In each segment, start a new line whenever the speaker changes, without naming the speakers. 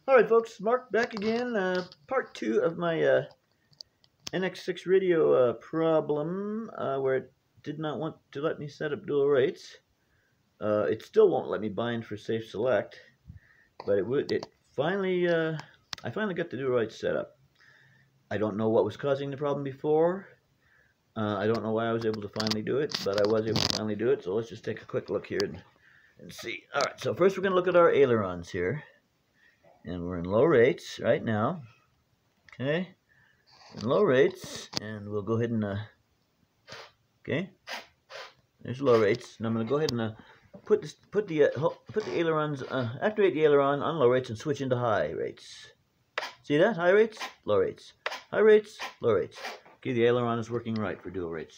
Alright folks, Mark back again, part 2 of my NX6 radio problem where it did not want to let me set up dual rates. It still won't let me bind for safe select, but I finally got the dual rates set up. I don't know what was causing the problem before. I don't know why I was able to finally do it, but I was able to finally do it, so let's just take a quick look here and see. Alright, so first we're going to look at our ailerons here. And we're in low rates right now. Okay, in low rates, and we'll go ahead and okay, there's low rates. And I'm going to go ahead and put the ailerons, activate the aileron on low rates and switch into high rates. See that? High rates, low rates, high rates, low rates. Okay, the aileron is working right for dual rates.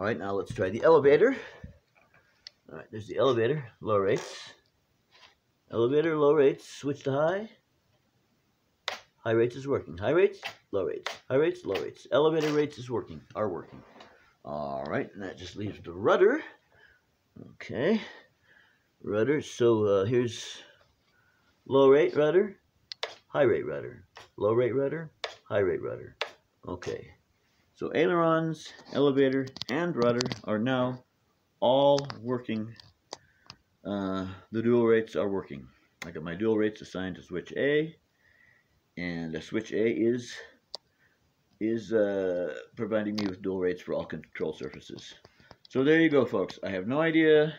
All right, now let's try the elevator. All right, there's the elevator, low rates. Elevator, low rates, switch to high. High rates is working. High rates, low rates. High rates, low rates. Elevator rates are working. All right, and that just leaves the rudder. Okay, rudder. So here's low rate rudder, high rate rudder, low rate rudder, high rate rudder. Okay, so ailerons, elevator, and rudder are now all working. The dual rates are working. I got my dual rates assigned to switch A, and switch A is providing me with dual rates for all control surfaces. So there you go, folks. I have no idea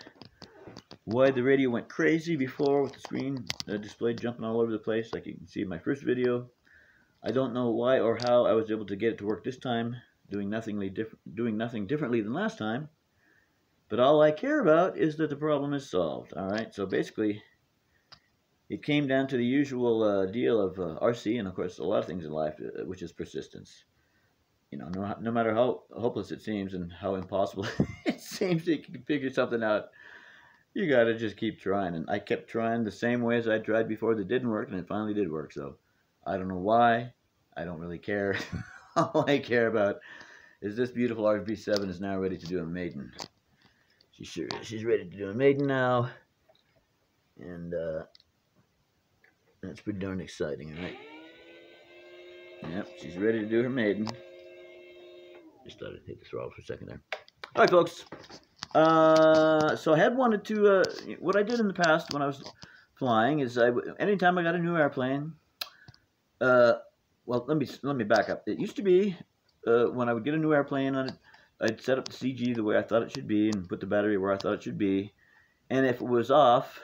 why the radio went crazy before with the screen display jumping all over the place, like you can see in my first video. I don't know why or how I was able to get it to work this time, doing nothing differently than last time. But all I care about is that the problem is solved. All right, so basically, it came down to the usual deal of RC, and of course, a lot of things in life, which is persistence. You know, no matter how hopeless it seems and how impossible it seems that you can figure something out, you gotta just keep trying. And I kept trying the same way as I tried before that didn't work, and it finally did work. So I don't know why. I don't really care. All I care about is this beautiful RB7 is now ready to do a maiden. She sure is. She's ready to do a maiden now, and that's pretty darn exciting, right? Yep, she's ready to do her maiden. Just thought I'd hit the throttle for a second there. All right, folks. So I had wanted to. What I did in the past when I was flying is anytime I got a new airplane. Well, let me back up. It used to be when I would get a new airplane on it, I'd set up the CG the way I thought it should be and put the battery where I thought it should be. And if it was off,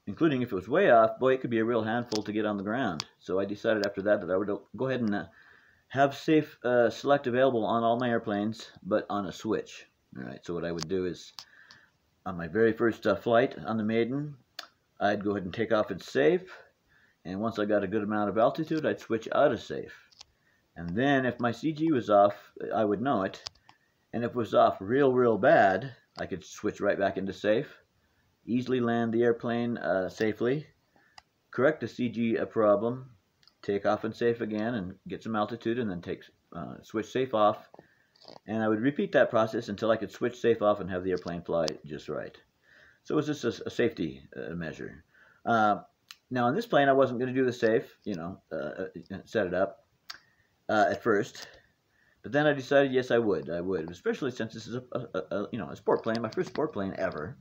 including if it was way off, boy, it could be a real handful to get on the ground. So I decided after that I would go ahead and have safe select available on all my airplanes, but on a switch. All right, so what I would do is, on my very first flight on the maiden, I'd go ahead and take off in safe. And once I got a good amount of altitude, I'd switch out of safe. And then if my CG was off, I would know it. And if it was off real bad, I could switch right back into safe, easily land the airplane safely, correct the CG problem, take off in safe again and get some altitude, and then switch safe off. And I would repeat that process until I could switch safe off and have the airplane fly just right. So it was just a safety measure. Now on this plane, I wasn't going to do the safe, set it up at first. But then I decided, yes, I would, especially since this is a sport plane, my first sport plane ever.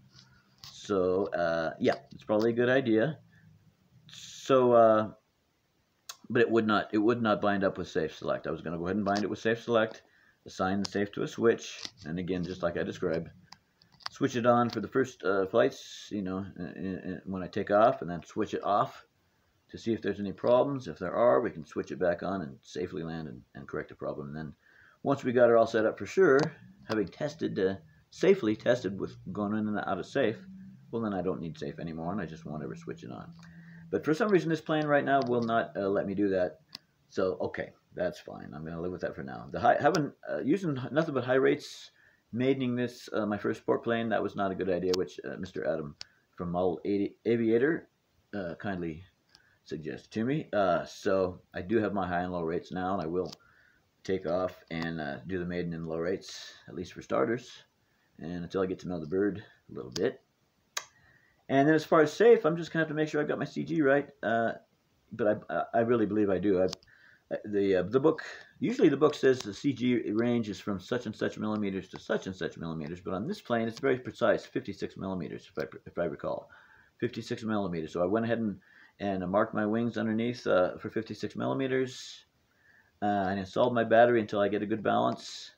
So yeah, it's probably a good idea. So, but it would not bind up with safe select. I was going to go ahead and bind it with safe select, assign the safe to a switch, and again, just like I described, switch it on for the first flights, when I take off, and then switch it off to see if there's any problems. If there are, we can switch it back on and safely land and correct the problem. And then once we got it all set up for sure, having safely tested with going in and out of safe, well, then I don't need safe anymore, and I just won't ever switch it on. But for some reason, this plane right now will not let me do that. So, okay, that's fine. I'm going to live with that for now. Using nothing but high rates, maidening this, my first sport plane, that was not a good idea, which Mr. Adam from Model Aviator kindly suggested to me. So I do have my high and low rates now, and I will take off and do the maiden in low rates, at least for starters, and until I get to know the bird a little bit. And then as far as safe, I'm just going to have to make sure I've got my CG right. but I really believe I do. The book, usually the book says the CG range is from such and such millimeters to such and such millimeters, but on this plane it's very precise, 56 millimeters if I recall, 56 millimeters. So I went ahead and marked my wings underneath for 56 millimeters, and installed my battery until I get a good balance.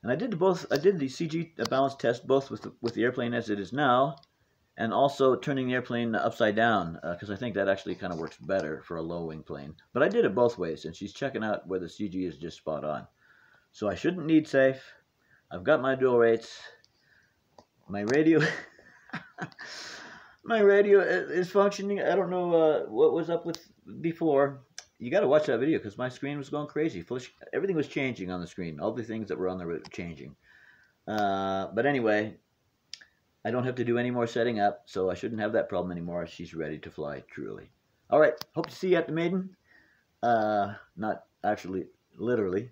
And I did the CG balance test both with the airplane as it is now, and also turning the airplane upside down, because I think that actually kind of works better for a low wing plane. But I did it both ways, and she's checking out where the CG is just spot on. So I shouldn't need safe. I've got my dual rates. My radio, my radio is functioning. I don't know what was up with before. You got to watch that video because my screen was going crazy. Everything was changing on the screen. All the things that were on there were changing. But anyway, I don't have to do any more setting up, so I shouldn't have that problem anymore. She's ready to fly, truly. All right, hope to see you at the Maiden. Not actually, literally,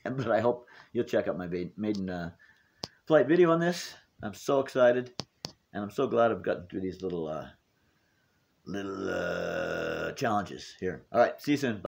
but I hope you'll check out my Maiden flight video on this. I'm so excited, and I'm so glad I've gotten through these little challenges here. All right, see you soon.